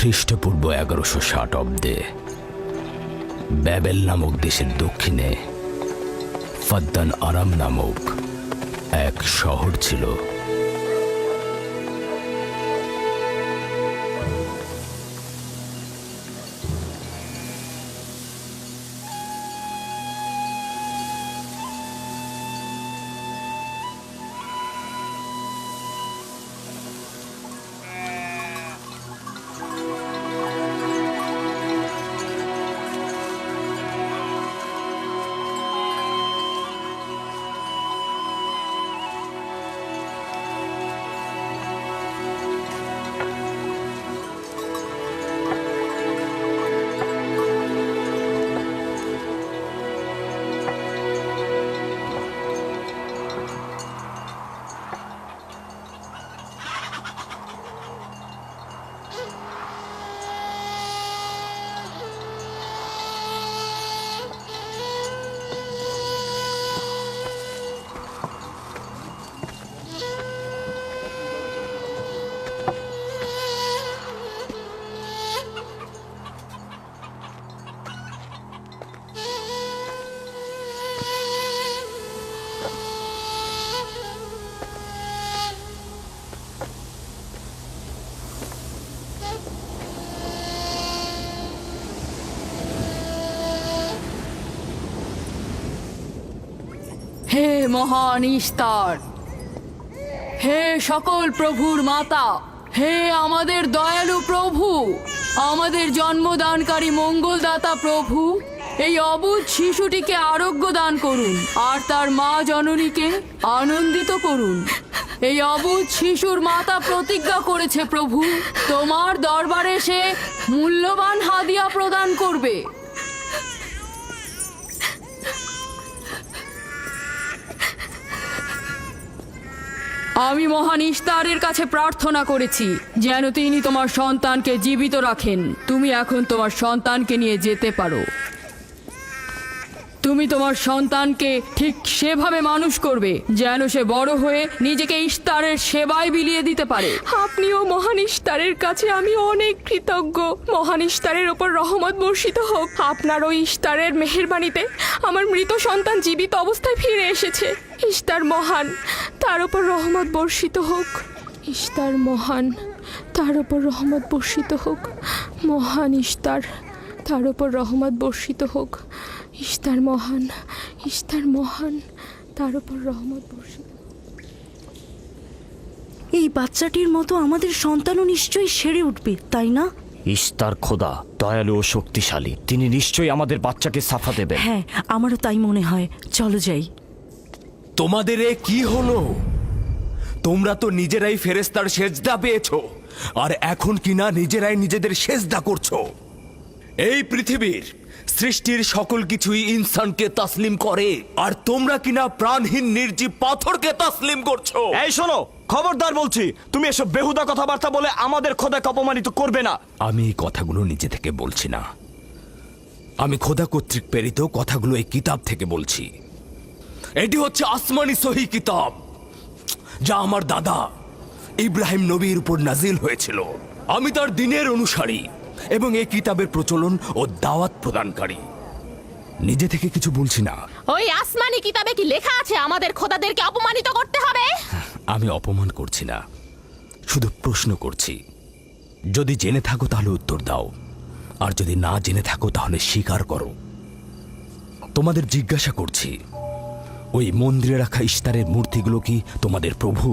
খ্রিস্টপূর্ব 1160 অব্দে ব্যাবেল নামক দেশের দক্ষিণে ফাদ্দান আরাম নামক এক শহর ছিল। হে মহান ইস্তার, হে সকল প্রভুর মাতা, হে আমাদের দয়ালু প্রভু, আমাদের জন্মদানকারী মঙ্গলদাতা প্রভু, এই অবুঝ শিশুটিকে আরোগ্য দান করুন আর তার মা জননীকে আনন্দিত করুন। এই অবুঝ শিশুর মাতা প্রতিজ্ঞা করেছে প্রভু, তোমার দরবারে সে মূল্যবান হাদিয়া প্রদান করবে। আমি মহান ইস্তারের কাছে প্রার্থনা করেছি যেন তিনি তোমার সন্তানকে জীবিত রাখেন। তুমি এখন তোমার সন্তানকে নিয়ে যেতে পারো। তুমি তোমার সন্তানকে ঠিক সেভাবে মানুষ করবে যেন সে বড় হয়ে নিজেকে ইস্তারের সেবায় বিলিয়ে দিতে পারে। আপনিও মহান ইস্তারের কাছে আমি অনেক কৃতজ্ঞ। মহান ইস্তারের ওপর রহমত বর্ষিত হোক। আপনার ওই ইস্তারের মেহেরবানিতে আমার মৃত সন্তান জীবিত অবস্থায় ফিরে এসেছে। ইস্তার মহান, তার ওপর রহমত বর্ষিত হোক। ইস্তার মহান, তার ওপর রহমত বর্ষিত হোক। মহান ইস্তার, তার ওপর রহমত বর্ষিত হোক। ইস্তার মহান, ইস্তার মহান, তার ওপর রহমত বর্ষিত। এই বাচ্চাটির মতো আমাদের সন্তানও নিশ্চয়ই সেরে উঠবে, তাই না? ইস্তার খোদা দয়ালু ও শক্তিশালী, তিনি নিশ্চয়ই আমাদের বাচ্চাকে সাফা দেবেন। হ্যাঁ, আমারও তাই মনে হয়। চলো যাই। তোমাদের এ কি হলো? তোমরা তো নিজেরাই ফেরেশতার সেজদা পেয়েছো, আর এখন কিনা নিজেরাই নিজেদের সেজদা করছো। এই পৃথিবীর সৃষ্টির সকল কিছুই ইনসানকে তাসলিম করে, আর তোমরা কিনা প্রাণহীন নির্জীব পাথরকে তাসলিম করছো। এই শোনো, খবরদার বলছি, তুমি এসব বেহুদা কথাবার্তা বলে আমাদের খোদাকে অপমানিত করবে না। আমি এই কথাগুলো নিজে থেকে বলছি না, আমি খোদা কর্তৃক প্রেরিত কথাগুলো এই কিতাব থেকে বলছি। এটি হচ্ছে আসমানি সহি কিতাব, যা আমার দাদা ইব্রাহিম নবীর উপর নাজিল হয়েছিল। আমি তার দিনের অনুসারী এবং এই কিতাবের প্রচলন ও দাওয়াত প্রদানকারী। নিজে থেকে কিছু বলছি না। ওই আসমানি কিতাবে কি লেখা আছে আমাদের খোদাদেরকে অপমানিত করতে হবে? আমি অপমান করছি না, শুধু প্রশ্ন করছি। যদি জেনে থাকো তাহলে উত্তর দাও, আর যদি না জেনে থাকো তাহলে স্বীকার করো। তোমাদের জিজ্ঞাসা করছি, ওই মন্দিরে রাখা ইস্তারের মূর্তিগুলো কি তোমাদের প্রভু,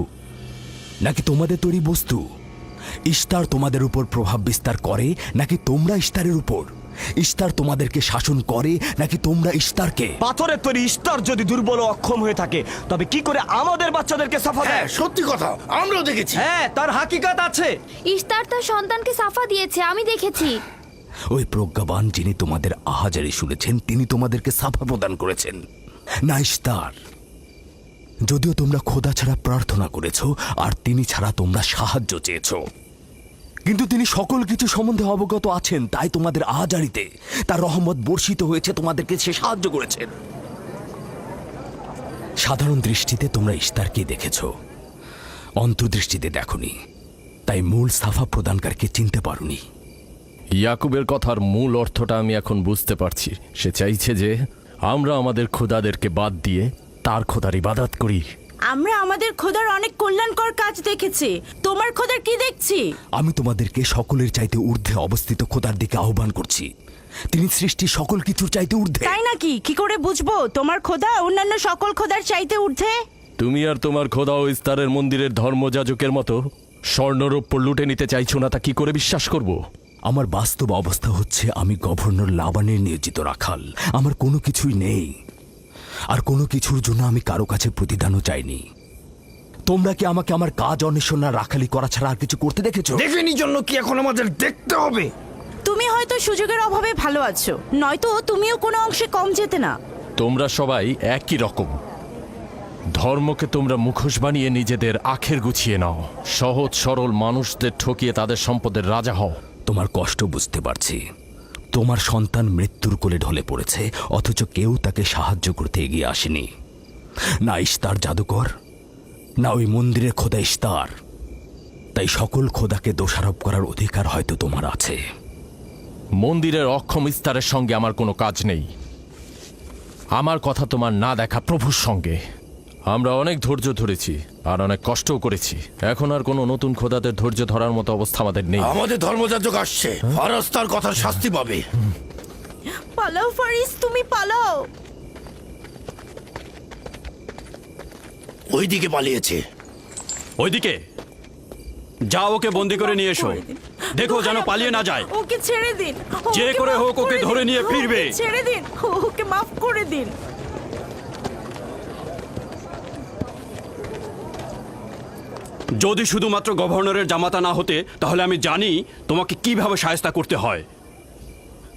নাকি তোমাদের তৈরি বস্তু? ইস্তার তোমাদের উপর প্রভাব বিস্তার করে নাকি তোমরা ইস্তারের উপর? ইস্তার তোমাদেরকে শাসন করে নাকি তোমরা ইস্তারকে? পাথরের তৈরি ইস্তার যদি দুর্বল ও অক্ষম হয়ে থাকে, তবে কি করে আমাদের বাচ্চাদেরকে সাফা দেয়? সত্যি কথা, আমরাও দেখেছি। হ্যাঁ, তার হাকিকাত আছে। ইস্তার তার সন্তানকে সাফা দিয়েছে, আমি দেখেছি। ওই প্রজ্ঞাবান যিনি তোমাদের আহাজারি শুনেছেন, তিনি তোমাদেরকে সাফা প্রদান করেছেন, না ইস্তার। যদিও তোমরা খোদা ছাড়া প্রার্থনা করেছ আর তিনি ছাড়া তোমরা সাহায্য চেয়েছ, কিন্তু তিনি সকল কিছু সম্বন্ধে অবগত আছেন, তাই তোমাদের আহাজারিতে তার রহমত বর্ষিত হয়েছে, তোমাদেরকে সে সাহায্য করেছেন। সাধারণ দৃষ্টিতে তোমরা ইস্তারকে দেখেছ, অন্তর্দৃষ্টিতে দেখনি, তাই মূল সাফা প্রদানকারীকে চিনতে পারোনি। ইয়াকুবের কথার মূল অর্থটা আমি এখন বুঝতে পারছি। সে চাইছে যে আমরা আমাদের খোদাদেরকে বাদ দিয়ে তার খোদার ইবাদত করি। আমরা আমাদের খোদার অনেক কল্যাণকর কাজ দেখেছি, তোমার খোদার কি দেখছি? আমি তোমাদেরকে সকলের চাইতে ঊর্ধ্বে অবস্থিত খোদার দিকে আহ্বান করছি। তিনি সৃষ্টির সকল কিছুর চাইতে ঊর্ধ্বে। তাই নাকি? কি করে বুঝবো তোমার খোদা অন্যান্য সকল খোদার চাইতে ঊর্ধ্বে? তুমি আর তোমার খোদা ও ইস্তারের মন্দিরের ধর্মযাজকের মতো স্বর্ণরৌপ্য লুটে নিতে চাইছো না, তা কি করে বিশ্বাস করব? আমার বাস্তব অবস্থা হচ্ছে আমি গভর্নর লাবানের নিয়োজিত রাখাল। আমার কোনো কিছুই নেই, আর কোনো কিছুর জন্য আমি কারো কাছে প্রতিদানও চাইনি। তোমরা কি আমাকে আমার কাজ অন্বেষণ আর রাখালি করা ছাড়া আর কিছু করতে দেখেছো? দেখেনি জন্য কি এখন আমাদের দেখতে হবে? তুমি হয়তো সুযোগের অভাবে ভালো আছো, নয়তো তুমিও কোনো অংশে কম যেতে না। তোমরা সবাই একই রকম। ধর্মকে তোমরা মুখোশ বানিয়ে নিজেদের আখের গুছিয়ে নাও, সহজ সরল মানুষদের ঠকিয়ে তাদের সম্পদের রাজা হও। তোমার কষ্ট বুঝতে পারছি। তোমার সন্তান মৃত্যুর কোলে ঢলে পড়েছে, অথচ কেউ তাকে সাহায্য করতে এগিয়ে আসেনি। না ইস্তার জাদুকর, না ওই মন্দিরের খোদা ইস্তার। তাই সকল খোদাকে দোষারোপ করার অধিকার হয়তো তোমার আছে। মন্দিরের অক্ষম ইস্তারের সঙ্গে আমার কোনো কাজ নেই। আমার কথা তোমার না দেখা প্রভুর সঙ্গে। আমরা অনেক ধৈর্য ধরেছি আর অনেক কষ্টও করেছি। এখন আর কোনো নতুন খোদাদের ধৈর্য ধরার মতো অবস্থা আমাদের নেই। আমাদের ধর্মযাজক আসছে, ফারাজ তার কথার শাস্তি পাবে। পালাও ফারিস, তুমি পালাও। ওইদিকে পালিয়েছে। ওইদিকে যাও, ওকে বন্দি করে নিয়ে এসো। দেখো যেন পালিয়ে না যায়। ওকে ছেড়ে দিন, যে ওকে করে মাফ হোক ওকে দিন। ধরে নিয়ে ফিরবে। ওকে ছেড়ে দিন, ওকে মাফ করে দিন। যদি শুধুমাত্র গভর্নরের জামাতা না হতে, তাহলে আমি জানি তোমাকে কিভাবে শায়েস্তা করতে হয়।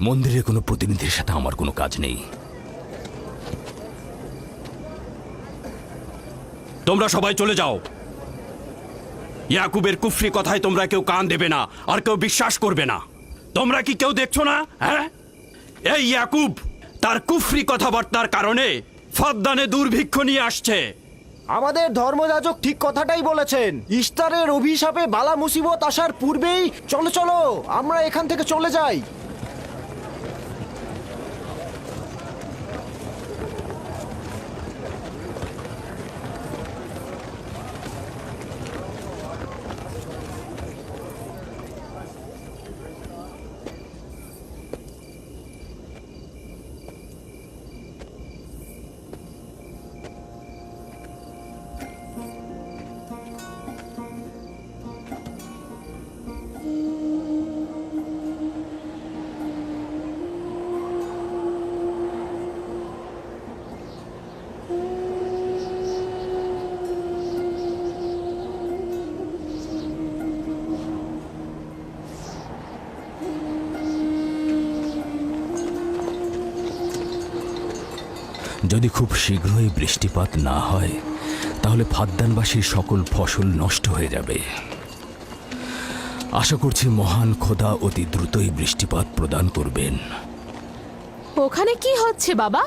মন্দিরের কোনো প্রতিনিধির সাথে আমার কোনো কাজ নেই। তোমরা সবাই চলে যাও। ইয়াকুবের কুফরি কথায় তোমরা কেউ কান দেবে না, আর কেউ বিশ্বাস করবে না। তোমরা কি কেউ দেখছো না? হ্যাঁ, এই ইয়াকুব তার কুফরি কথাবার্তার কারণে ফাদ্দানে দুর্ভিক্ষ নিয়ে আসছে। আমাদের ধর্মযাজক ঠিক কথাটাই বলেছেন। ইস্তারের অভিশাপে বালা মুসিবত আসার পূর্বেই চলো চলো আমরা এখান থেকে চলে যাই। যদি খুব শীঘ্রই বৃষ্টিপাত না হয়, তাহলে ফাদ্দানবাসীর সকল ফসল নষ্ট হয়ে যাবে। আশা করছি মহান খোদা অতি দ্রুতই বৃষ্টিপাত প্রদান করবেন। ওখানে কি হচ্ছে বাবা?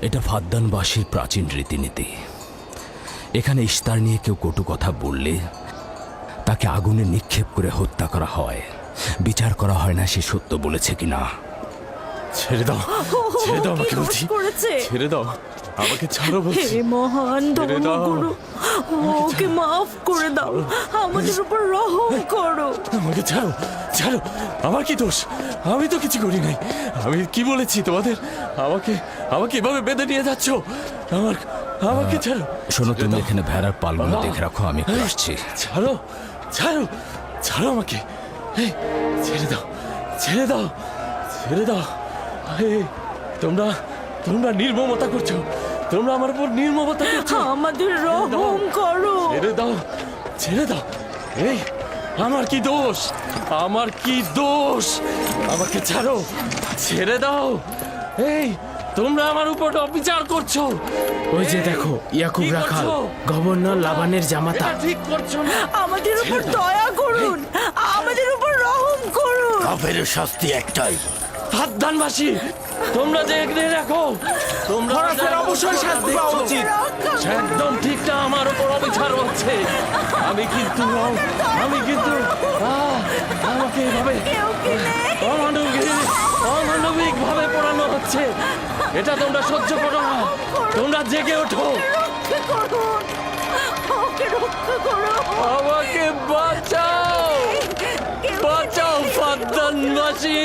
এটা ফাদ্দানবাসীর প্রাচীন রীতিনীতি। এখানে ইস্তার নিয়ে কেউ কটু কথা বললে তাকে আগুনে নিক্ষেপ করে হত্যা করা হয়। বিচার করা হয় না সে সত্য বলেছে কিনা। ছেড়ে দাও, ছেড়ে দাও আমাকে বলছি। ছেড়ে দাও, আমাকে ছাড়ো বলছি। হে মহান ছেড়ে দাও। ধর্মগুরু, ওকে মাফ করে দাও, আমাদের উপর রহম করো। আমাকে ছাড়ো, ছাড়ো। আমার কি দোষ? আমি তো কিছু করি নাই। আমি কি বলেছি তোমাদের? আমাকে আমাকে এভাবে বেঁধে নিয়ে যাচ্ছ? আমাকে ছাড়ো। শোনো, তুমি এখানে ভেড়ার পালগুলো দেখে রাখো, আমি একটু আসছি। ছাড়ো, ছাড়ো, ছাড়ো আমাকে। এই, ছেড়ে দাও, ছেড়ে দাও, ছেড়ে দাও। এই, তোমরা তোমরা নির্মমতা করছো। তোমরা আমার উপর নির্মমতা করছো। আমাদের রহম করো। ছেড়ে দাও, ছেড়ে দাও। এই, আমার কি দোষ? আমার কি দোষ? আমাকে ছাড়ো, ছেড়ে দাও। এই, তোমরা আমার উপর অবিচার করছো। ওই যে দেখো, ইয়াকুব কি রাখাল, করছো? গভর্নর লাবানের জামাতা। এটা ঠিক করছো না। আমাদের উপর দয়া করুন, আমাদের উপর রহম করুন। কাফের শাস্তি একটাই। ফাদ্দানবাসী, তোমরা যে এগিয়ে রাখো, তোমরা অবশ্যই শাস্তি পাওয়া উচিত। একদম ঠিক না, আমার উপর অবিচার হচ্ছে। আমি কিন্তু আমাকে এভাবে অমানবিক ভাবে পোড়ানো হচ্ছে। এটা তোমরা সহ্য করো না, তোমরা জেগে ওঠো। আমাকে বাঁচাও, বাঁচাও ফাদ্দানবাসী,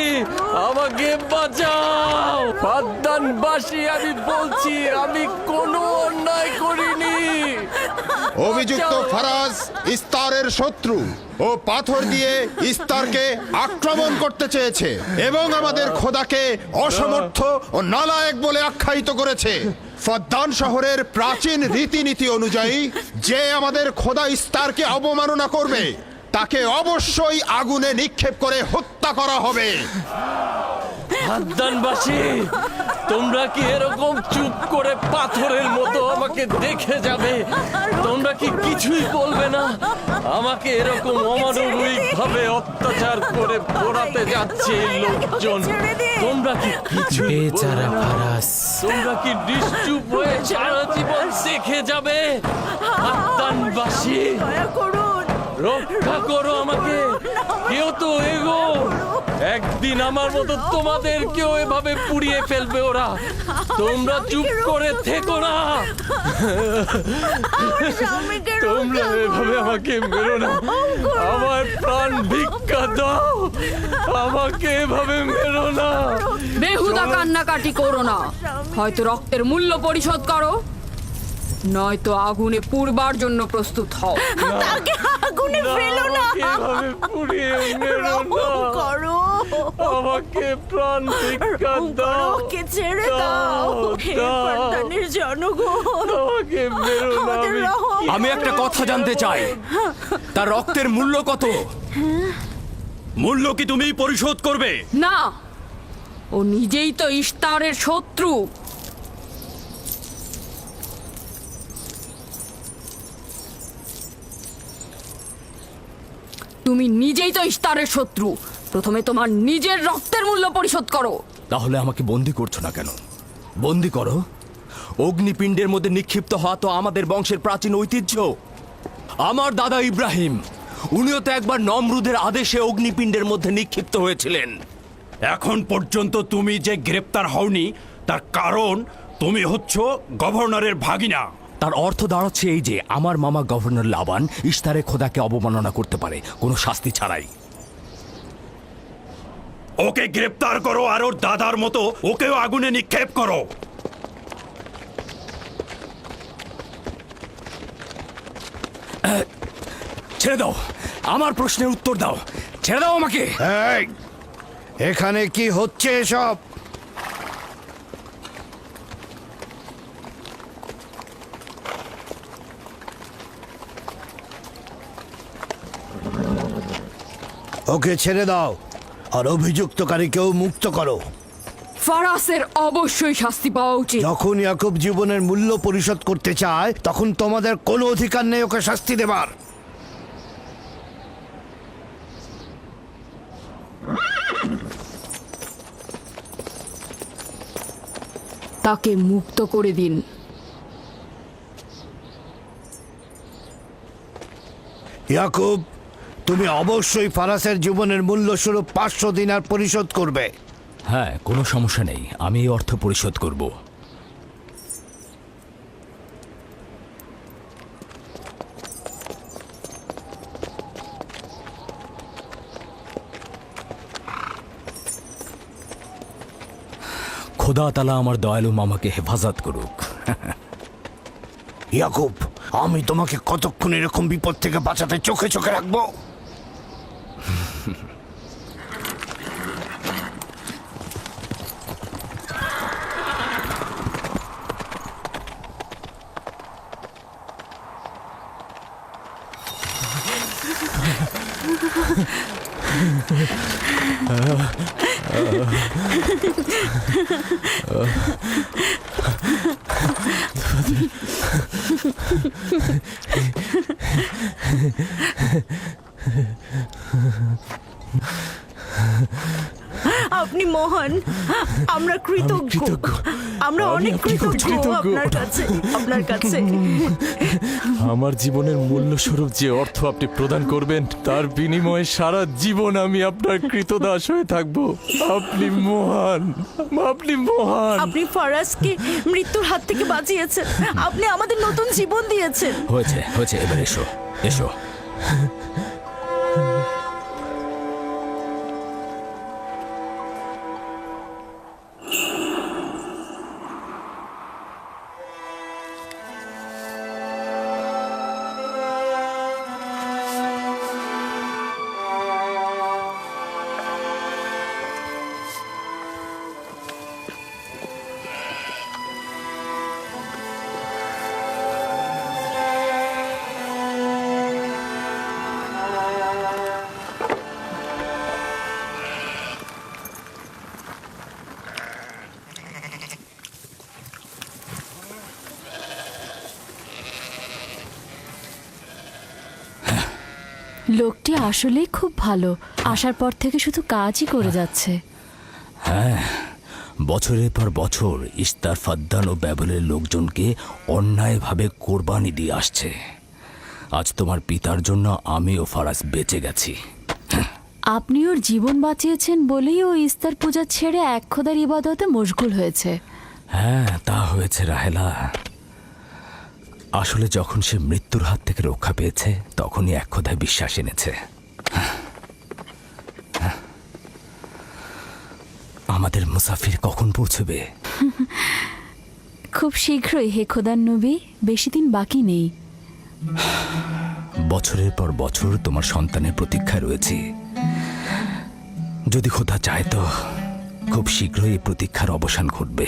আমাকে বাঁচাও ফাদ্দানবাসী। আমি বলছি আমি কোনো অন্যায় করিনি। অভিযুক্ত ফারাজ ইস্তারের শত্রু ও পাথর দিয়ে ইস্তারকে আক্রমণ করতে চেয়েছে এবং আমাদের খোদাকে অসমর্থ ও নালায়েক বলে আখ্যায়িত করেছে। ফদ্দান শহরের প্রাচীন রীতিনীতি অনুযায়ী যে আমাদের খোদা ইস্তারকে অবমাননা করবে তাকে অবশ্যই আগুনে নিক্ষেপ করে হত্যা করা হবে। ফাদ্দানবাসী, তোমরা কি এরকম চুপ করে পাথরের মতো আমাকে দেখে যাবে? তোমরা কি কিছুই বলবে না? আমাকে এরকম অমানবিক ভাবে অত্যাচার করে পোড়াতে যাচ্ছে এই লোকজন। তোমরা কি কিছু বেচারা ফারাজ। তোমরা কি নিশ্চুপ হয়ে সারা জীবন দেখে যাবে? ফাদ্দানবাসী, রক্ষা করো আমাকে, কেউ তো এগো। একদিন আমার মতো তোমাদের কেউ এভাবে পুড়িয়ে ফেলবে ওরা। তোমরা চুপ করে থেকো না। তোমরা এভাবে আমাকে মেরো না, আমার প্রাণ ভিক্ষা দাও, আমাকে এভাবে মেরো না। বেহুদা কান্নাকাটি করো না, হয়তো রক্তের মূল্য পরিশোধ করো, নয়তো আগুনে পুড়বার জন্য প্রস্তুত হও। আগুনে ফেলো না, এভাবে পুড়িয়ে মেরো না, আমাকে প্রাণ ভিক্ষা দাও, ওকে ছেড়ে দাও। হে ফাদ্দানের জনগণ, আমাকে মেরো না। আমাদের রহম আমি একটা কথা জানতে চাই, তার রক্তের মূল্য কত? মূল্য কি তুমি পরিশোধ করবে? না, ও নিজেই তো ইস্তারের শত্রু। তুমি নিজেই তো ইস্তারের শত্রু। প্রথমে তোমার নিজের রক্তের মূল্য পরিশোধ করো। তাহলে আমাকে বন্দি করছো না কেন? বন্দি করো। অগ্নিপিণ্ডের মধ্যে নিক্ষিপ্ত হওয়া তো আমাদের বংশের প্রাচীন ঐতিহ্য। আমার দাদা ইব্রাহিম, উনিও তো একবার নমরুদের আদেশে অগ্নিপিণ্ডের মধ্যে নিক্ষিপ্ত হয়েছিলেন। এখন পর্যন্ত তুমি যে গ্রেপ্তার হওনি তার কারণ তুমি হচ্ছ গভর্নরের ভাগিনা। তার অর্থ দাঁড়াচ্ছে এই যে আমার মামা গভর্নর লাবান ইস্তারে খোদাকে অবমাননা করতে পারে কোনো শাস্তি ছাড়াই। ওকে গ্রেপ্তার করো আর ওর দাদার মতো ওকেও আগুনে নিক্ষেপ করো। ছেড়ে দাও, আমার প্রশ্নের উত্তর দাও, ছেড়ে দাও আমাকে। এই, এখানে কি হচ্ছে এসব? ওকে ছেড়ে দাও আর অভিযুক্তকারীকেও মুক্ত করো। ফারাসের অবশ্যই শাস্তি পাওয়া উচিত। যখন ইয়াকুব জীবনের মূল্য পরিশোধ করতে চায় তখন তোমাদের কোনো অধিকার নেই ওকে শাস্তি দেবার। তাকে মুক্ত করে দিন। ইয়াকুব, তুমি অবশ্যই ফারাসের জীবনের মূল্য স্বরূপ 500 দিনার পরিশোধ করবে। হ্যাঁ, কোনো সমস্যা নেই, আমি এই অর্থ পরিশোধ করব। খোদা তাআলা আমার দয়ালু মামাকে হেফাজত করুক। ইয়াকুব, আমি তোমাকে কতক্ষণ এরকম বিপদ থেকে বাঁচাতে চোখে চোখে রাখবো? আপনি মহান, আমরা কৃতজ্ঞ, আমরা আমি অনেক আপনি খুব কৃতজ্ঞ কৃতজ্ঞ। আপনার কাছে। আমার জীবনের মূল্য স্বরূপ যে অর্থ আপনি প্রদান করবেন তার বিনিময়ে সারা জীবন আমি আপনার কৃতদাস হয়ে থাকবো। আপনি মহান, আপনি মহান। আপনি ফারাজকে মৃত্যুর হাত থেকে বাঁচিয়েছেন, আপনি আমাদের নতুন জীবন দিয়েছেন। হয়েছে হয়েছে, এবার এসো এসো। লোকটি আসলেই খুব ভালো, আসার পর থেকে শুধু কাজই করে যাচ্ছে। বছরের পর বছর ইস্তার, ফাদ্দান ও ব্যাবলের লোকজনকে অন্যায়ভাবে কোরবানি দিয়ে আসছে। আজ তোমার পিতার জন্য আমি ও ফারাজ বেঁচে গেছি। আপনি ওর জীবন বাঁচিয়েছেন বলেই ও ইস্তার পূজা ছেড়ে এক খোদার ইবাদতে মশগুল হয়েছে। হ্যাঁ, তা হয়েছে রাহেলা। আসলে যখন সে মৃত্যুর হাত থেকে রক্ষা পেয়েছে তখনই এক খোদায় বিশ্বাস এনেছে। আমাদের মুসাফির কখন পৌঁছবে? খুব শীঘ্রই হে খোদার নবী, বেশি দিন বাকি নেই। বছরের পর বছর তোমার সন্তানের প্রতীক্ষায় রয়েছি। যদি খোদা চায় তো খুব শীঘ্রই এই প্রতীক্ষার অবসান ঘটবে।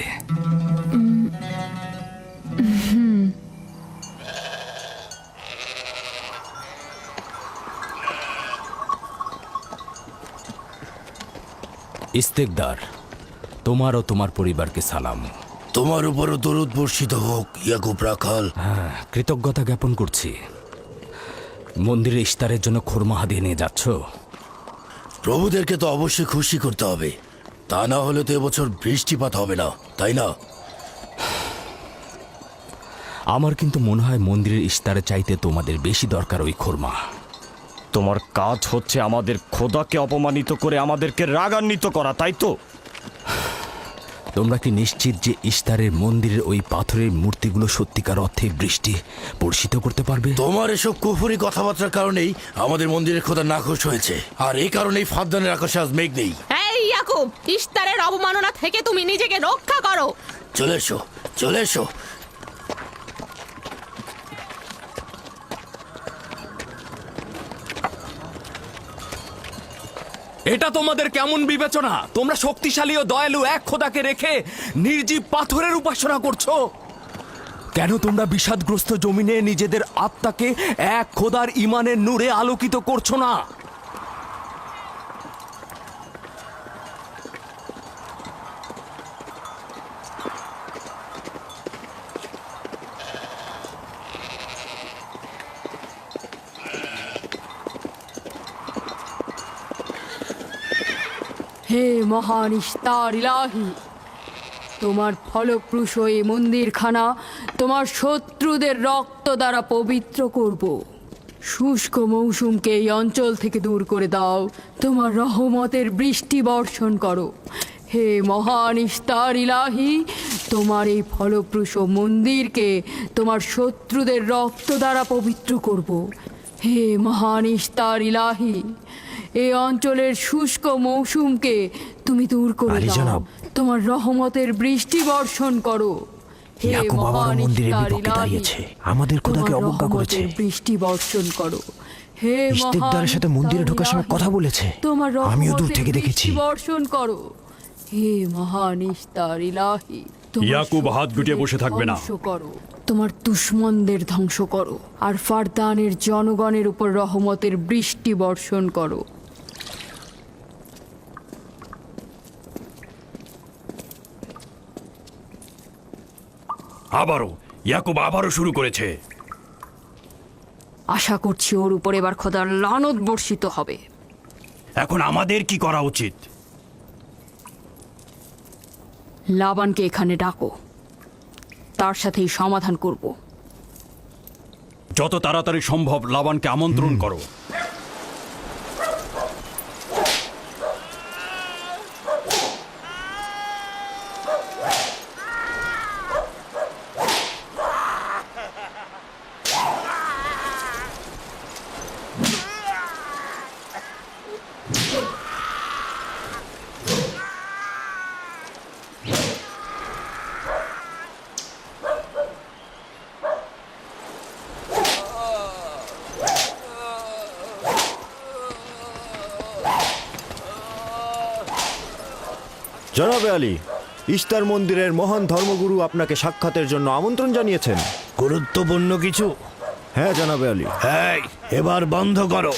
ইস্তেকদার, তোমার ও তোমার পরিবারকে সালাম। তোমার উপরও দরুদ বর্ষিত হোক ইয়াকুব রাখাল। হ্যাঁ, কৃতজ্ঞতা জ্ঞাপন করছি। মন্দিরে ইস্তারের জন্য খোরমা হাদিয়ে নিয়ে যাচ্ছ? প্রভুদেরকে তো অবশ্যই খুশি করতে হবে, তা না হলে তো এবছর বৃষ্টিপাত হবে না, তাই না? আমার কিন্তু মনে হয় মন্দিরের ইস্তারে চাইতে তোমাদের বেশি দরকার ওই খোরমা। তোমার কাজ হচ্ছে আমাদের খোদাকে অপমানিত করে আমাদেরকে রাগান্বিত করা, তাই তো? তোমরা কি নিশ্চিত যে ইস্তারের মন্দিরের ওই পাথরের মূর্তিগুলো সত্যিকার অর্থে বৃষ্টি বর্ষিত করতে পারবে? তোমার এসব কুফুরি কথাবার্তার কারণেই আমাদের মন্দিরের খোদা নাখোশ হয়েছে, আর এই কারণেই ফাদ্দানের আকাশে আজ মেঘ নেই। এই ইয়াকুব, ইস্তারের অবমাননা থেকে তুমি নিজেকে রক্ষা করো। চলে এসো, চলে এসো। এটা তোমাদের কেমন বিবেচনা? তোমরা শক্তিশালী ও দয়ালু এক খোদাকে রেখে নির্জীব পাথরের উপাসনা করছো। কেন তোমরা বিষাদগ্রস্ত জমিনে নিজেদের আত্মাকে এক খোদার ইমানের নূরে আলোকিত করছো না? হে মহান ইস্তার ইলাহি, তোমার ফলপ্রসূ এই মন্দিরখানা তোমার শত্রুদের রক্ত দ্বারা পবিত্র করব। শুষ্ক মৌসুমকে এই অঞ্চল থেকে দূর করে দাও, তোমার রহমতের বৃষ্টি বর্ষণ করো। হে মহান ইস্তার ইলাহি, তোমার এই ফলপ্রসূ মন্দিরকে তোমার শত্রুদের রক্ত দ্বারা পবিত্র করব। হে মহান ইস্তার ইলাহি, এই অঞ্চলের শুষ্ক মৌসুমকে তুমি দূর করে দাও, তোমার রহমতের বৃষ্টি বর্ষণ করো। হে মহান ইস্তার ইলাহি, আমাদের খোদাকে তোমার অবজ্ঞা করেছে। রহমতের বৃষ্টি বর্ষণ করো। হে ইস্তেকদারের সাথে মন্দিরে ঢোকার সময় কথা বলেছে, তোমার আমিও দূর রহমতের থেকে দেখেছি। বৃষ্টি বর্ষণ করো। হে মহান ইস্তার ইলাহি, তোমার ইয়াকুব হাত গুটিয়ে বসে থাকবে না। ধ্বংস করো, তোমার দুশমনদের ধ্বংস করো, আর ফারদানের জনগণের উপর রহমতের বৃষ্টি বর্ষণ করো। ইয়াকুব শুরু করেছে। আশা করছি ওর উপর এবার খোদার লানত বর্ষিত হবে। এখন আমাদের কি করা উচিত? লাবানকে এখানে ডাকো, তার সাথেই সমাধান করব। যত তাড়াতাড়ি সম্ভব লাবানকে আমন্ত্রণ করো। জনাবে আলী, ইস্তার মন্দিরের মহান ধর্মগুরু আপনাকে সাক্ষাতের জন্য আমন্ত্রণ জানিয়েছেন। গুরুত্বপূর্ণ কিছু? হ্যাঁ জনাবে আলী। এই, এবার বন্ধ করো।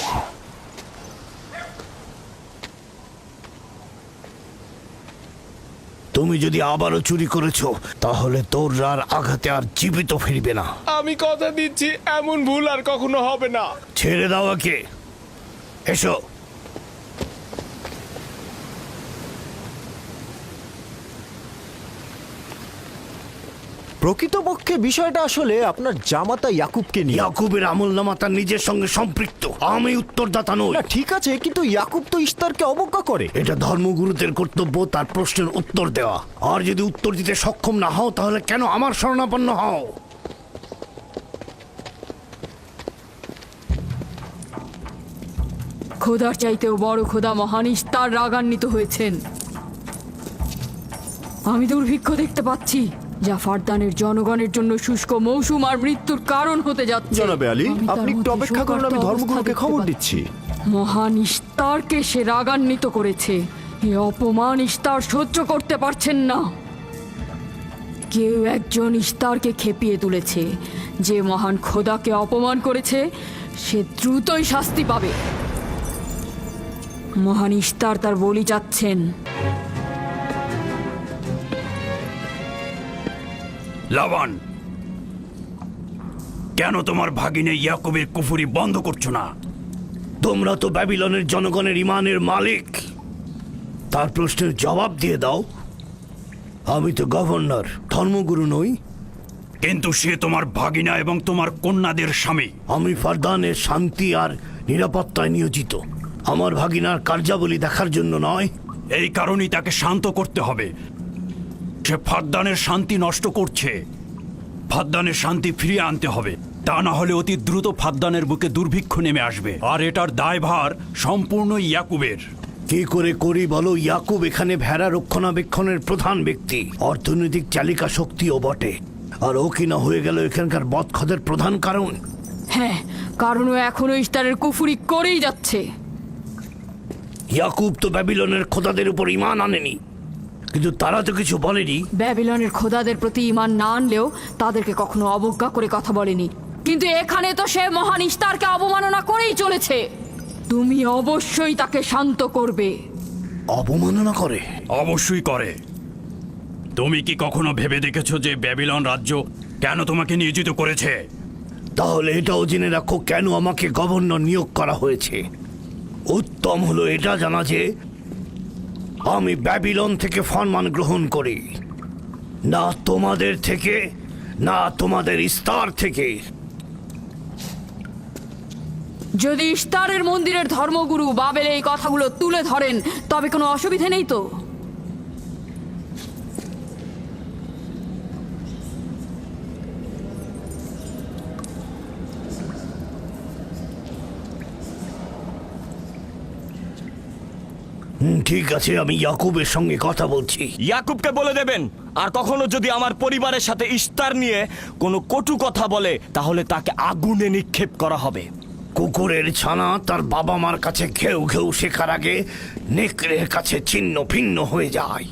তুমি যদি আবারও চুরি করেছো তাহলে তোর আর আঘাতে আর জীবিত ফিরবে না। আমি কথা দিচ্ছি এমন ভুল আর কখনো হবে না। ছেড়ে দাও একে। এসো। প্রকৃতপক্ষে বিষয়টা আসলে আপনার জামাতা ইয়াকুবকে নিয়ে। ইয়াকুবের আমলনামা তার নিজের সঙ্গে সম্পৃক্ত। আমি উত্তরদাতা নই। না ঠিক আছে, কিন্তু ইয়াকুব তো ইস্তারকে অবজ্ঞা করে। এটা ধর্মগুরুদের কর্তব্য তার প্রশ্নের উত্তর দেওয়া। আর যদি উত্তর দিতে সক্ষম না হও তাহলে কেন আমার শরণাপন্ন হও? খোদার চাইতেও বড় খোদা মহান ইস্তার রাগান্বিত হয়েছেন। আমি দুর্ভিক্ষ দেখতে পাচ্ছি, যা ফারদানের জনগণের জন্য শুষ্ক মৌসুম আর মৃত্যুর কারণ হতে যাচ্ছে। জনাবে আলী, আমি তার আপনি একটু মধ্যে অপেক্ষা করুন, আমি শোকার্ত ধর্মগুরুকে অবস্থা খবর দেখতে দিচ্ছি। পাচ্ছি। মহান ইস্তারকে সে রাগান্বিত করেছে। এ অপমান ইস্তার সহ্য করতে পারছেন না। কেউ একজন ইস্তারকে খেপিয়ে তুলেছে। যে মহান খোদাকে অপমান করেছে সে দ্রুতই শাস্তি পাবে। মহান ইস্তার তার বলি চাচ্ছেন। লাবান, কেন তোমার ভাগিনে ইয়াকুবের কুফরি বন্ধ করছো না? তোমরা তো ব্যাবিলনের জনগণের ইমানের মালিক। তার প্রশ্নের জবাব দিয়ে দাও। আমি তো গভর্নর, ধর্মগুরু নই। কিন্তু সে তোমার ভাগিনা এবং তোমার কন্যাদের স্বামী। আমি ফারদানের শান্তি আর নিরাপত্তায় নিয়োজিত। আমার ভাগিনার কার্যাবলী দেখার জন্য নয়। এই কারণেই তাকে শান্ত করতে হবে। সে ফারদানের শান্তি নষ্ট করছে। ফারদানের শান্তি ফিরিয়ে আনতে হবে, তা না হলে অতি দ্রুত ফারদানের বুকে দুর্ভিক্ষ নেমে আসবে। আর এটার দায়ভার সম্পূর্ণ ইয়াকুবের। কি করে করি বলো? ইয়াকুব এখানে ভেড়া রক্ষণাবেক্ষণের প্রধান ব্যক্তি, অর্থনৈতিক চালিকা শক্তিও বটে। আর ও কিনা হয়ে গেল এখানকার বদখদের প্রধান কারণ। হ্যাঁ, কারণ ও এখনো ইস্তারের কুফরি করেই যাচ্ছে। ইয়াকুব তো ব্যাবিলনের খোদাদের উপর ঈমান আনেনি, কিন্তু তারা তো কিছু বলেনি। ব্যাবিলনের খোদাদের প্রতি ঈমান না আনলেও তাদেরকে কখনো অবজ্ঞা করে কথা বলেনি। কিন্তু এখানে তো সে মহান ইস্তারকে অবমাননা করেই চলেছে। তুমি অবশ্যই তাকে শান্ত করবে। অবমাননা করে? অবশ্যই করে। তুমি কি কখনো ভেবে দেখেছো যে ব্যাবিলন রাজ্য কেন তোমাকে নিয়োজিত করেছে? তাহলে এটাও জেনে রাখো কেন আমাকে গভর্নর নিয়োগ করা হয়েছে। উত্তম হলো এটা জানা যে আমি ব্যাবিলন থেকে ফরমান গ্রহণ করি, না তোমাদের থেকে, না তোমাদের ইস্তার থেকে। যদি ইস্তারের মন্দিরের ধর্মগুরু বাবেল এই কথাগুলো তুলে ধরেন তবে কোনো অসুবিধা নেই তো? ঠিক আছে, আমি ইয়াকুবের সঙ্গে কথা বলছি। ইয়াকুবকে বলে দেবেন, আর কখনো যদি আমার পরিবারের সাথে ইস্তার নিয়ে কোনো কটু কথা বলে তাহলে তাকে আগুনে নিক্ষেপ করা হবে। কুকুরের ছানা তার বাবা মার কাছে ঘেউ ঘেউ শেখার আগে নেকড়ের কাছে ছিন্ন ভিন্ন হয়ে যায়।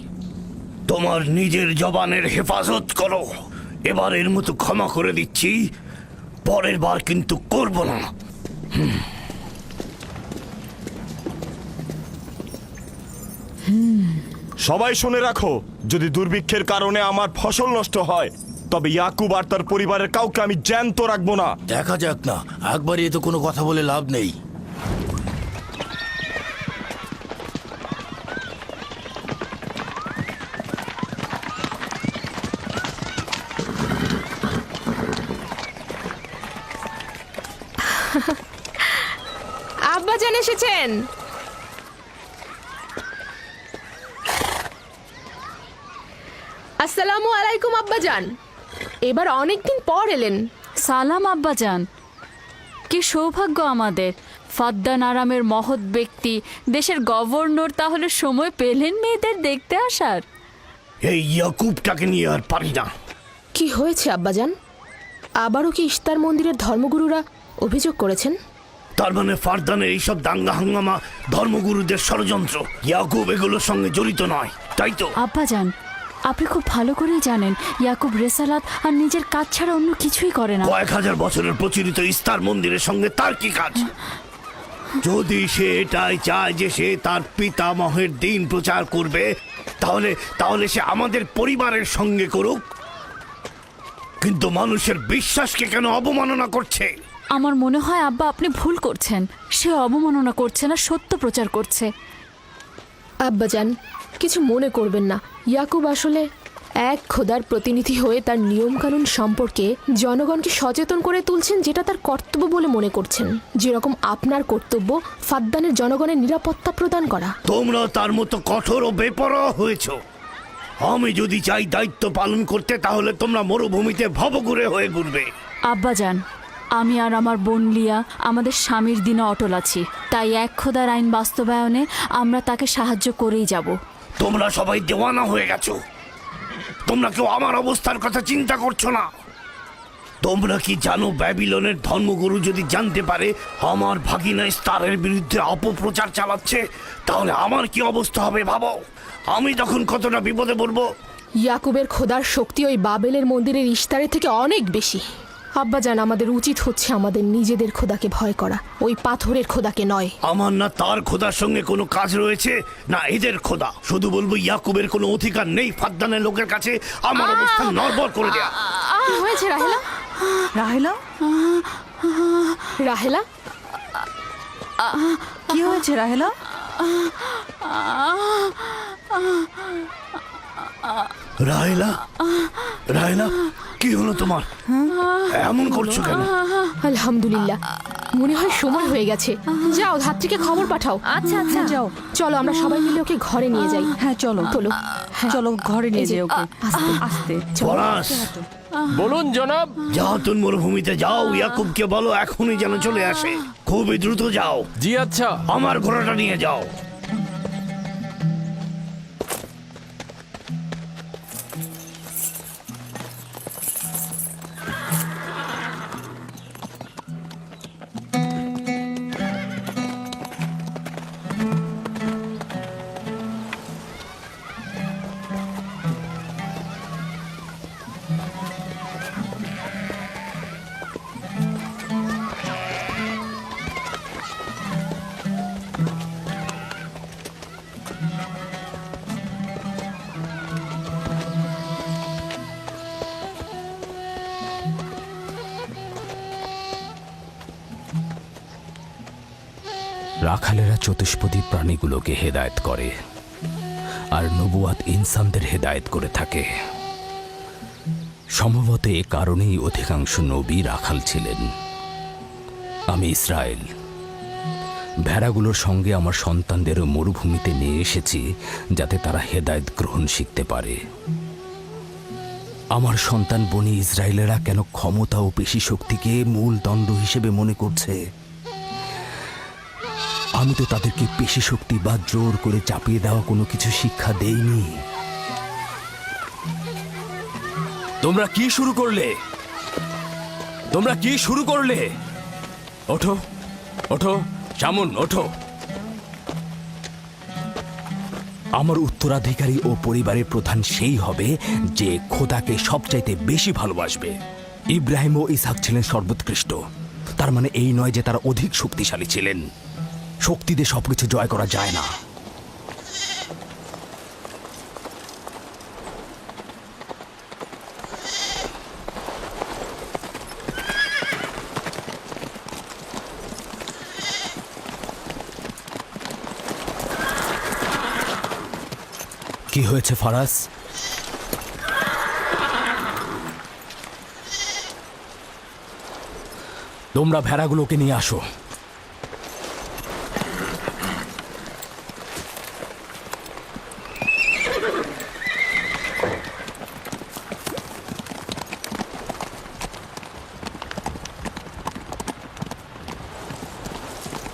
তোমার নিজের জবানের হেফাজত করো। এবারের মতো ক্ষমা করে দিচ্ছি, পরের বার কিন্তু করব না। সবাই শুনে রাখো, যদি দুর্ভিক্ষের কারণে আমার ফসল নষ্ট হয় তবে ইয়াকুব আর তার পরিবারের কাউকে আমি জ্যান্ত রাখবো না। দেখা যাক না, একবারই তো কোনো কথা বলে লাভ নেই। আব্বাজান এসেছেন। আসসালামু আলাইকুম আব্বাজান, এবার অনেকদিন পর এলেন। সালাম আব্বাজান। কি সৌভাগ্য আমাদের, ফাদ্দান আরামের মহৎ ব্যক্তি দেশের গভর্নর তাহলে সময় পেলেন মেয়েদের দেখতে আসার। এই ইয়াকুবটাকে নিয়ে আর পারি না। কি হয়েছে আব্বাজান? আবারও কি ইস্তার মন্দিরের ধর্মগুরুরা অভিযোগ করেছেন? তার মানে ফারদানের এইসব দাঙ্গা হাঙ্গামা ধর্মগুরুদের ষড়যন্ত্র। ইয়াকুব এগুলোর সঙ্গে জড়িত নয়, তাই তো? আব্বাজান, আপনি খুব ভালো করেই জানেন ইয়াকুব রেসালাত আর নিজের কাজ ছাড়া অন্য কিছুই করে না। কয়েক হাজার বছরের প্রচলিত ইস্তার মন্দিরের সঙ্গে তার কি কাজ? যদি সে এটাই চায় যে সে তার পিতামহের দিন প্রচার করবে, তাহলে সে আমাদের পরিবারের সঙ্গে করুক। কিন্তু মানুষের বিশ্বাসকে কেন অবমাননা করছে? আমার মনে হয় আব্বা আপনি ভুল করছেন। সে অবমাননা করছে না, সত্য প্রচার করছে। আব্বাজান, কিছু মনে করবেন না। ইয়াকুব আসলে এক খোদার প্রতিনিধি হয়ে তার নিয়মকানুন সম্পর্কে জনগণকে সচেতন করে তুলছেন, যেটা তার কর্তব্য বলে মনে করছেন। যেরকম আপনার কর্তব্য ফাদ্দানের জনগণের নিরাপত্তা প্রদান করা। তোমরা তার মতো কঠোর ও বেপরোয়া হয়েছ। আমি যদি চাই দায়িত্ব পালন করতে, তাহলে তোমরা মরুভূমিতে ভবঘুরে হয়ে ঘুরবে। আব্বাজান, আমি আর আমার বোন লিয়া আমাদের স্বামীর দিনে অটল আছি, তাই এক খোদার আইন বাস্তবায়নে আমরা তাকে সাহায্য করেই যাব। তোমরা সবাই দেওয়ানা হয়ে গেছো। তোমরা কেউ আমার অবস্থার কথা চিন্তা করছো না। তোমরা কি জানো, ব্যাবিলনের ধর্মগুরু যদি জানতে পারে আমার ভাগিনা ইস্তারের বিরুদ্ধে অপপ্রচার চালাচ্ছে, তাহলে আমার কি অবস্থা হবে ভাবো। আমি তখন কতটা বিপদে পড়বো। ইয়াকুবের খোদার শক্তি ওই বাবেলের মন্দিরের ইস্তারের থেকে অনেক বেশি। আব্বাজান, আমাদের উচিত হচ্ছে আমাদের নিজেদের খোদাকে ভয় করা, ওই পাথরের খোদাকে নয়। আমার না তার খোদার সঙ্গে কোনো কাজ রয়েছে, না এদের খোদা। শুধু বলবো ইয়াকুবের কোনো অধিকার নেই ফাদ্দানের লোকের কাছে আমার অবস্থান নড়বড় করে দেয়া। কি হয়েছে রাহেলা? রাহেলা, রাহেলা, কি হয়েছে রাহেলা? রাহেলা, রাহেলা, কি হলো তোমার? এমন করছো কেন? আলহামদুলিল্লাহ, মনে হয় সময় হয়ে গেছে। যাও, ধাত্রীকে খবর পাঠাও। আচ্ছা আচ্ছা, যাও, চলো আমরা সবাই মিলে ওকে ঘরে নিয়ে যাই। হ্যাঁ চলো চলো। চলো ঘরে নিয়ে এই যে, যাই ওকে। আস্তে আস্তে পলাশ, বলুন জনাব। যাও তুমি মরুভূমিতে যাও, ইয়াকুবকে বলো এখনই যেন চলে আসে। খুবই দ্রুত যাও। জি আচ্ছা। আমার ঘোড়াটা নিয়ে যাও। রাখালেরা চতুষ্পদী প্রাণীগুলোকে হেদায়েত করে, আর নবুয়াত ইনসানদের হেদায়েত করে থাকে। সম্ভবত এ কারণেই অধিকাংশ নবী রাখাল ছিলেন। আমি ইসরায়েল ভেড়াগুলোর সঙ্গে আমার সন্তানদেরও মরুভূমিতে নিয়ে এসেছি, যাতে তারা হেদায়েত গ্রহণ শিখতে পারে। আমার সন্তান বনি ইসরায়েলেরা কেন ক্ষমতা ও পেশি শক্তিকে মূল দণ্ড হিসেবে মনে করছে? আমি তো তাদেরকে পেশি শক্তি বা জোর করে চাপিয়ে দেওয়া কোনো কিছু শিক্ষা দেইনি। তোমরা কি শুরু করলে? তোমরা কি শুরু করলে? ওঠো, ওঠো শামুন, ওঠো। আমার উত্তরাধিকারী ও পরিবারের প্রধান সেই হবে যে খোদাকে সবচাইতে বেশি ভালোবাসবে। ইব্রাহিম ও ইসহাক ছিলেন সর্বোৎকৃষ্ট। তার মানে এই নয় যে তারা অধিক শক্তিশালী ছিলেন। শক্তি দিয়ে সবকিছু জয় করা যায় না। কি হয়েছে ফারাজ? তোমরা ভেড়াগুলোকে নিয়ে আসো।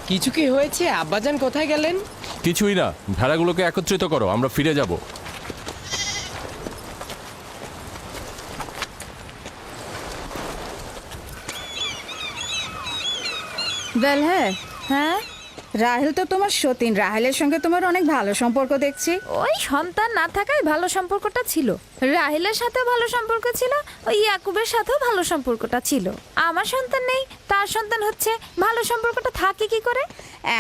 কিছু কি হয়েছে? আব্বাজান কোথায় গেলেন? কিছুই না, ভেড়াগুলোকে একত্রিত করো, আমরা ফিরে যাব। বেল হ্যাঁ, রাহেল তো তোমার সতীন। রাহেলের সঙ্গে তোমার অনেক ভালো সম্পর্ক দেখছি। ওই সন্তান না থাকায় ভালো সম্পর্কটা ছিল। রাহেলের সাথেও ভালো সম্পর্ক ছিল, ওই ইয়াকুবের সাথেও ভালো সম্পর্কটা ছিল। আমার সন্তান নেই, তার সন্তান হচ্ছে, ভালো সম্পর্কটা থাকে কি করে?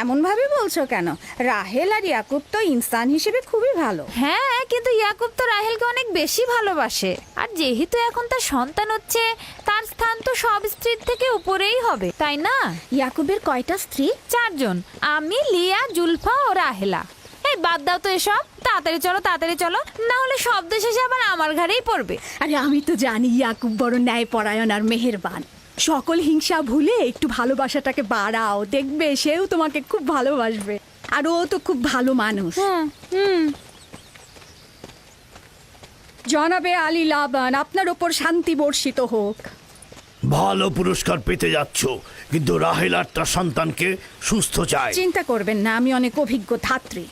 এমন ভাবে বলছো কেন? রাহেল আর ইয়াকুব তো ইনসান হিসেবে খুবই ভালো। হ্যাঁ, কিন্তু ইয়াকুব তো রাহেলকে অনেক বেশি ভালোবাসে। আর যেহেতু এখন তার সন্তান হচ্ছে, তার স্থান তো সব স্ত্রীর থেকে উপরেই হবে, তাই না? ইয়াকুবের কয়টা স্ত্রী? 4 জন, আমি, লিয়া, জুলফা ও রাহেলা। এই বাদ দাও তো এসব, তাড়াতাড়ি চলো, না হলে শব্দ শেষে আবার আমার ঘাড়েই পড়বে। আরে আমি তো জানি ইয়াকুব বড় ন্যায়পরায়ণ আর মেহেরবান। সকল হিংসা ভুলে একটু ভালোবাসাটাকে বাড়াও, দেখবে সেও তোমাকে খুব ভালোবাসবে। আর ও তো খুব ভালো মানুষ। জনাবে আলী লাবান, আপনার ওপর শান্তি বর্ষিত হোক। ভালো পুরস্কার পেতে যাচ্ছ, কিন্তু রাহেল আর তার সন্তানকে সুস্থ চায়। চিন্তা করবেন না, আমি অনেক অভিজ্ঞ ধাত্রী।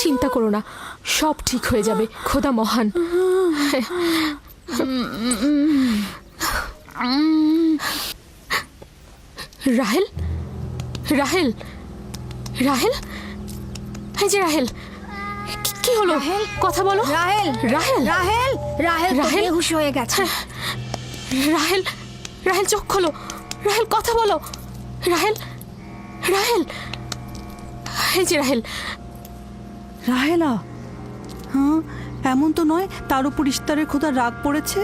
চিন্তা করো না, সব ঠিক হয়ে যাবে, খোদা মহান। রাহেল, রাহেল, রাহেল, এই যে রাহেল, কি হলো? কথা বলো। রাহেল, রাহেল, রাহেল, রাহেল তো রাহেল? বেহুশ হয়ে গেছে। রাহেল, রাহেল চোখ খোলো, রাহেল কথা বলো, রাহেল, রাহেল, এই যে রাহেল। রাহেলা, হ্যাঁ এমন তো নয় তার উপর ইস্তারের খোদা রাগ পড়েছে।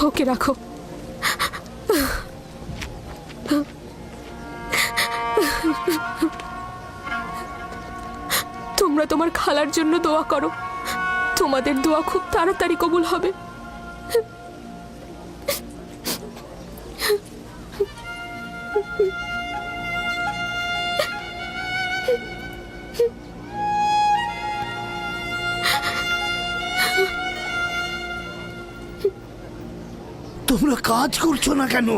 ওকে রাখো। তোমরা তোমার খালার জন্য দোয়া করো, তোমাদের দোয়া খুব তাড়াতাড়ি কবুল হবে। তোমরা কাজ করছো না কেন?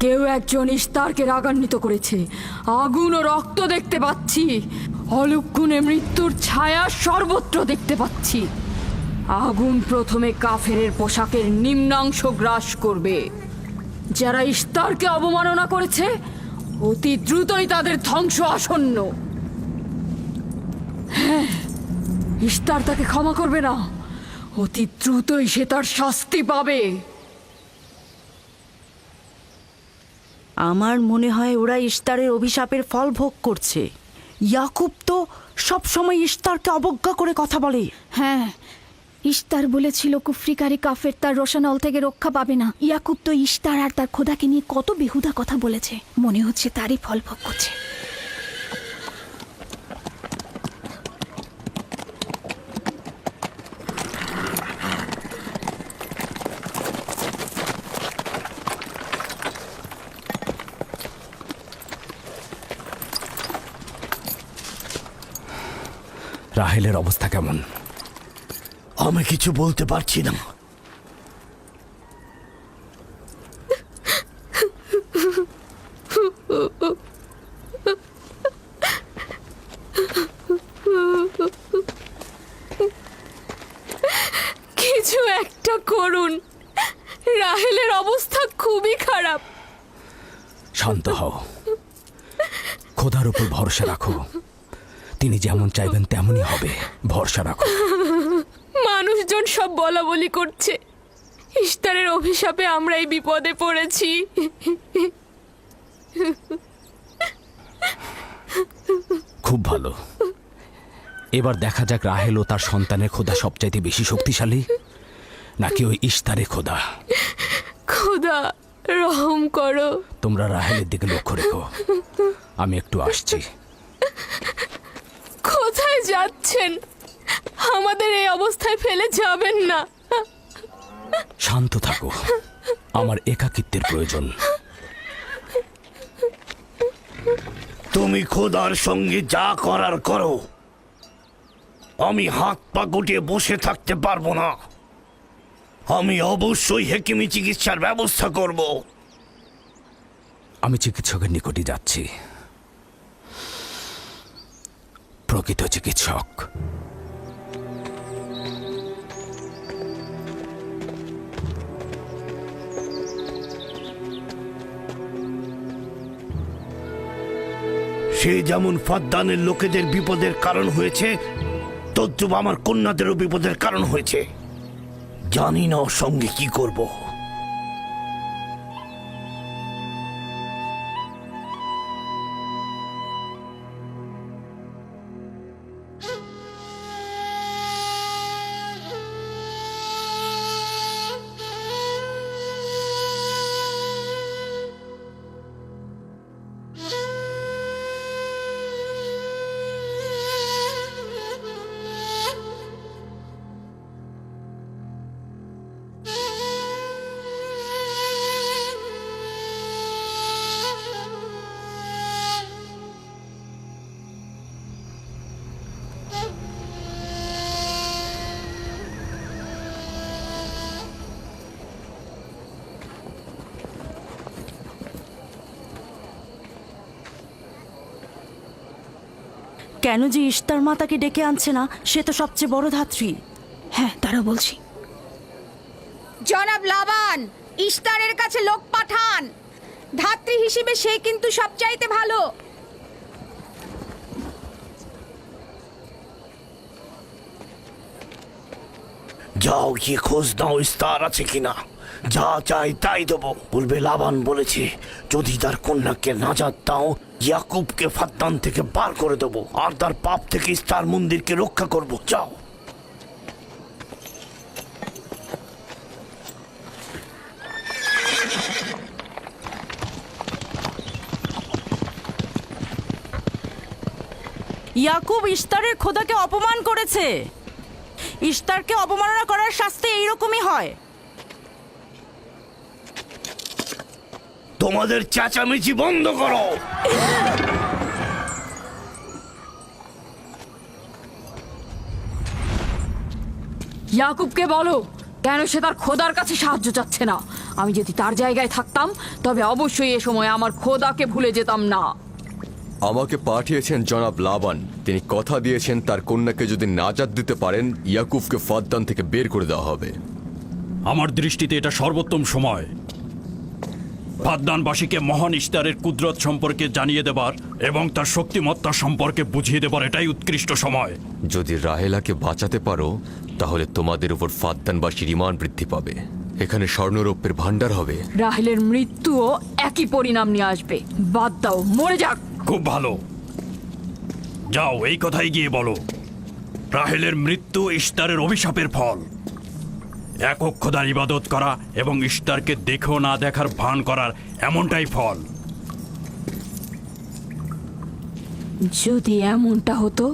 কেউ একজন ইস্তারকে রাগান্বিত করেছে। আগুন ও রক্ত দেখতে পাচ্ছি, অলক্ষণে মৃত্যুর ছায়া সর্বত্র দেখতে পাচ্ছি। আগুন প্রথমে কাফেরের পোশাকের নিম্নাংশ গ্রাস করবে। যারা ইস্তারকে অবমাননা করেছে, অতি দ্রুতই তাদের ধ্বংস আসন্ন। হ্যাঁ, ইস্তার তাকে ক্ষমা করবে না, অতি দ্রুতই সে তার শাস্তি পাবে। আমার মনে হয় ওরা ইস্তারের অভিশাপের ফল ভোগ করছে। ইয়াকুব তো সব সময় ইস্তারকে অবজ্ঞা করে কথা বলে। হ্যাঁ, ইশতার বলেছিল কুফরিকারী কাফের তার রোশানল থেকে রক্ষা পাবে না। ইয়াকুব তো ইশতার আর তার খোদাকে নিয়ে কত বেহুদা কথা বলেছে, মনে হচ্ছে তারই ফল ভোগ করছে। রাহেলের অবস্থা কেমন? আমি কিছু বলতে পারছি না। কিছু একটা করুন, রাহেলের অবস্থা খুবই খারাপ। শান্ত হও, খোদার উপর ভরসা রাখো, তিনি যেমন চাইবেন তেমনই হবে, ভরসা রাখো। মানুষজন সব বলা বলি করছে, ইশতারের অভিশাপে আমরা এই বিপদে পড়েছি। খুব ভালো, এবার দেখা যাক রাহেল ও তার সন্তানের খোদা সবচাইতে বেশি শক্তিশালী নাকি ওই ইশতারের খোদা। খোদা রহম করো। তোমরা রাহেলের দিকে লক্ষ্য রেখো, আমি একটু আসছি। কোথায় যাচ্ছেন? আমাদের এই অবস্থায় ফেলে যাবেন না। শান্ত থাকো, আমার একাকিত্বের প্রয়োজন। তুমি খোদার সঙ্গে যা করার করো, আমি হাত পা গুটিয়ে বসে থাকতে পারবো না। আমি অবশ্যই হেকিমি চিকিৎসার ব্যবস্থা করব। আমি চিকিৎসকের নিকটে যাচ্ছি, প্রকৃত চিকিৎসক। সে যেমন ফাদ্দানের লোকেদের বিপদের কারণ হয়েছে, তদ্রুপ আমার কন্যাদেরও বিপদের কারণ হয়েছে। জানি না ওর সঙ্গে কি করব। কেন যে ইশতার মাতাকে ডেকে আনছে না, সে তো সবচেয়ে বড় ধাত্রী। হ্যাঁ, তারা বলছি। জনাব লাবান, ইশতারের কাছে লোক পাঠান। ধাত্রী হিসেবে সে কিন্তু সবচাইতে ভালো। যাও গিয়ে খোঁজ নাও ইস্তার আছে কিনা। যা চাই তাই দেবো। বলবে লাবান বলেছে যদি তার কন্যাকে নাজাত দাও, ইয়াকুবকে ফাদ্দান থেকে বার করে দেবো আর তার পাপ থেকে ইস্তার মন্দিরকে রক্ষা করব। যাও। ইয়াকুব ইশতারের খোদাকে অপমান করেছে। ইশতারকে অপমাননা করার শাস্তি এইরকমই হয়। তোমাদের চেঁচামেচি বন্ধ করো। ইয়াকুবকে বলো কেন সে তার খোদার কাছে সাহায্য চাচ্ছে না। আমি যদি তার জায়গায় থাকতাম তবে অবশ্যই এ সময় আমার খোদাকে ভুলে যেতাম না। আমাকে পাঠিয়েছেন জনাব লাবান। তিনি কথা দিয়েছেন তার কন্যাকে যদি নাজাত দিতে পারেন, ইয়াকুবকে ফাদ্দান থেকে বের করে দেওয়া হবে। আমার দৃষ্টিতে এটা সর্বোত্তম সময় ফাদ্দানবাসীকে মহান ইশতারের কুদরত সম্পর্কে জানিয়ে দেবার এবং তার শক্তিমত্তা সম্পর্কে বুঝিয়ে দেবার এটাই উৎকৃষ্ট সময়। যদি রাহেলাকে বাঁচাতে পারো তাহলে তোমাদের উপর ফাদ্দানবাসীর ঈমান বৃদ্ধি পাবে। এখানে স্বর্ণরৌপ্যের ভাণ্ডার হবে। রাহেলের মৃত্যুও একই পরিণাম নিয়ে আসবে। বাদ দাও, মরে যাক। খুব ভালো, যাও এই কথাই গিয়ে বলো। রাহেলের মৃত্যু ইশতারের অভিশাপের ফল। একক খোদার ইবাদত করা এবং ইশতারকে দেখেও না দেখার ভান করার এমনটাই ফল। যদি এমনটা হতো,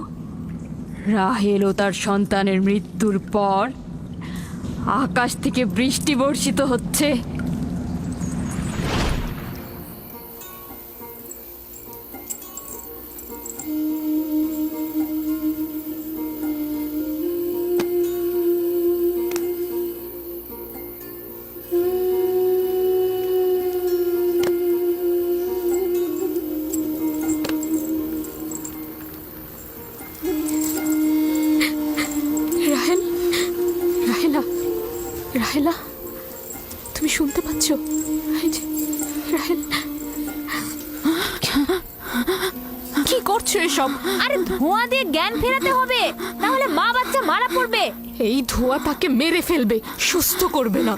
রাহেল ও তার সন্তানের মৃত্যুর পর আকাশ থেকে বৃষ্টি বর্ষিত হচ্ছে, রাহেল, রাহেলা, রাহেলা, তুমি শুনতে পাচ্ছ? এই যে, রাহেল, কি করছো এসব? আরে ধোঁয়া দিয়ে জ্ঞান ফেরাতে হবে, তাহলে মা বাচ্চা মারা পড়বে। এই ধোঁয়া তাকে মেরে ফেলবে, সুস্থ করবে না।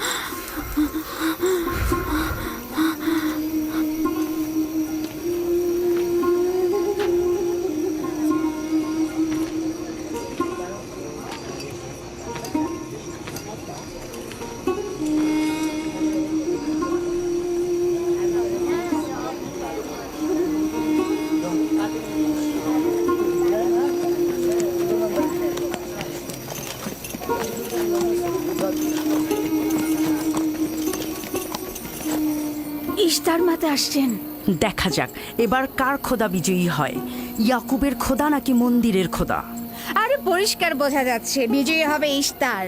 ইশতার মাতে আসছেন। দেখা যাক এবার কার খোদা বিজয়ী হয়, ইয়াকুবের খোদা নাকি মন্দিরের খোদা। আরে পরিষ্কার বোঝা যাচ্ছে বিজয়ী হবে ইশতার।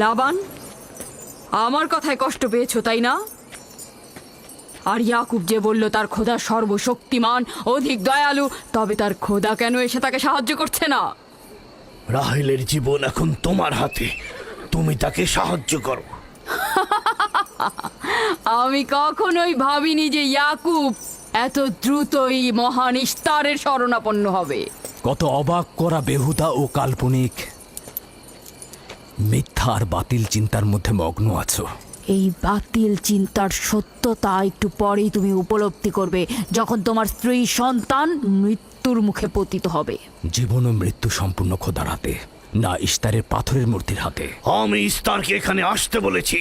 লাবান, আমার কথায় কষ্ট পেয়েছো তাই না? আর ইয়াকুব যে বলল তার খোদা সর্বশক্তিমান, অধিক দয়ালু, তবে তার খোদা কেন এসে তাকে সাহায্য করছে না? রাহেলের জীবন এখন তোমার হাতে, তুমি তাকে সাহায্য করো। আমি কখনোই ভাবিনি যে ইয়াকুব এত দ্রুতই মহান ইশতারের শরণাপন্ন হবে। কত অবাক করা বেহুদা ও কাল্পনিক মিথ্যা আর বাতিল চিন্তার মধ্যে মগ্ন আছো। এই বাতিল চিন্তার সত্যতা একটু পরেই তুমি উপলব্ধি করবে, যখন তোমার স্ত্রী সন্তান মৃত্যুর মুখে পতিত হবে। জীবন ও মৃত্যু সম্পূর্ণ খোদার হাতে, না ইশতারের পাথরের মূর্তির হাতে। আমি ইস্তারকে এখানে আসতে বলেছি।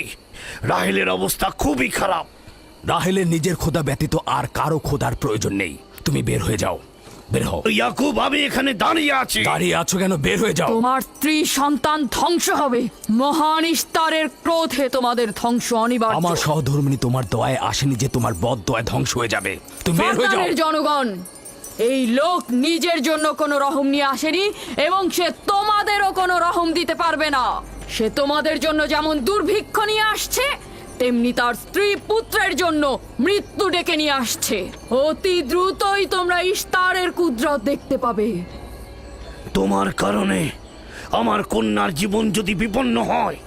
রাহেলের অবস্থা খুবই খারাপ। রাহেলের নিজের খোদা ব্যতীত আর কারো খোদার প্রয়োজন নেই। তুমি বের হয়ে যাও, বের হও। ইয়াকুব, আমি এখানে দাঁড়িয়ে আছি। দাঁড়িয়ে আছো কেন? বের হয়ে যাও। তোমার স্ত্রী সন্তান ধ্বংস হবে। মহান ইশতারের ক্রোধে তোমাদের ধ্বংস অনিবার্য। আমার সহধর্মিনী তোমার দয়ায় আসেনি যে তোমার বদ দয়ায় ধ্বংস হয়ে যাবে। তুমি বের হয়ে যাও। ফারদানের জনগণ, এই লোক নিজের জন্য কোনো রহম নিয়ে আসেনি এবং সে তোমাদেরও কোনো রহম দিতে পারবে না। সে তোমাদের জন্য যেমন দুর্ভিক্ষ নিয়ে আসছে, তেমনি তার স্ত্রী পুত্রের জন্য মৃত্যু ডেকে নিয়ে আসছে। অতি দ্রুতই তোমরা ইশতারের কুদরত দেখতে পাবে। তোমার কারণে আমার কন্যার জীবন যদি বিপন্ন হয়,